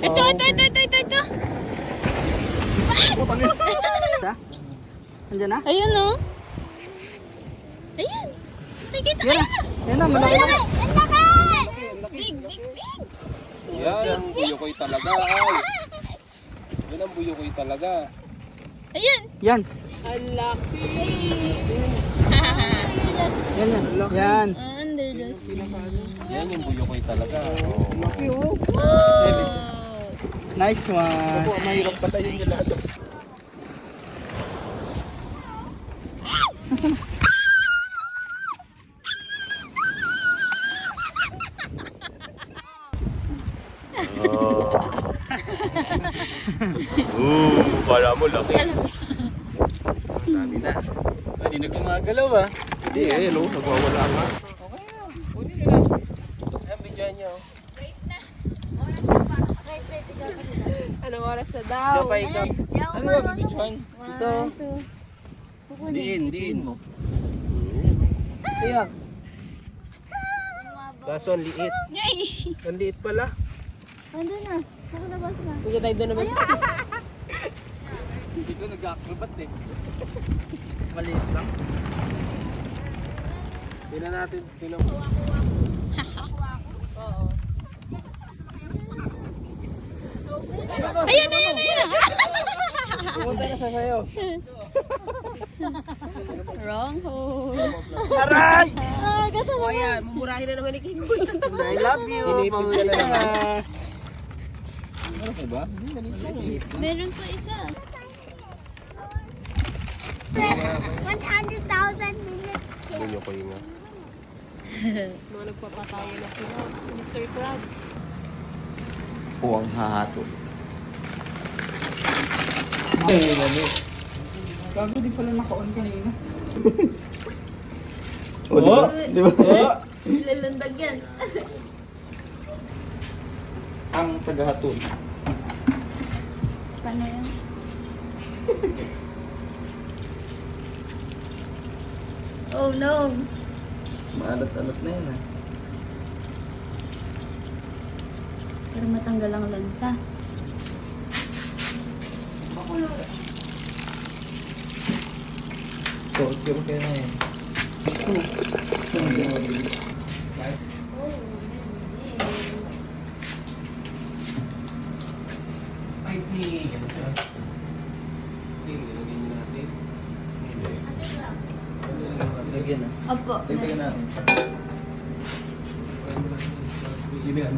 Ito. Andiyan na? Ayun o. Ayan. Nakikita. Yan na. Yan na, malaki na. Big. Yan ang buyukoy talaga. Ay. Yan ang buyukoy talaga. Ayan. Yan. Ang laki. Yan. Yan. Under the sea. Yan yung buyukoy talaga. Laki oh. Oh. Nice one. Mahirap patayin nila ito. Nasaan? Kala mo laki. Dami na. Hindi na gumagalaw ah. Hindi no, nagwawala nga. Kunin nyo na. Ayan, bidyan nyo. Anong oras na daw? Diyan pa ikaw. Ano ba bibidyan? Ito. Diin mo. Ayan. Kaso ang liit. Ang liit pala. Ando na. Nakalabas na. Hindi tayo doon naman sa... Dito nag-acrobat eh. Maliit lang. Tingnan natin. Tingnan mo. Ayan. Pumunta na siya sa'yo. Wrong hole. Aray! O yan, mumurahin na naman ni King. I love you. Sinipin ka na naman. Ano ba? Meron pa isa. 100,000 minutes. Buyukoy nga. Mga nagpapatayo na sila. Mr. Crab. Puwang hahato. Gago, di pala naka-on kanina. O, di ba? Di ba? Lalandag yan. Ang tagahaton. Paano yan? Oh no. Maalat-alat na yun ah. Pero matanggal ang lansa. Torture kayo na yun. Ay, ganun siya. Sing, nilagay niyo na sing. Lagyan na. Opo. Tignan na. Bibigyan.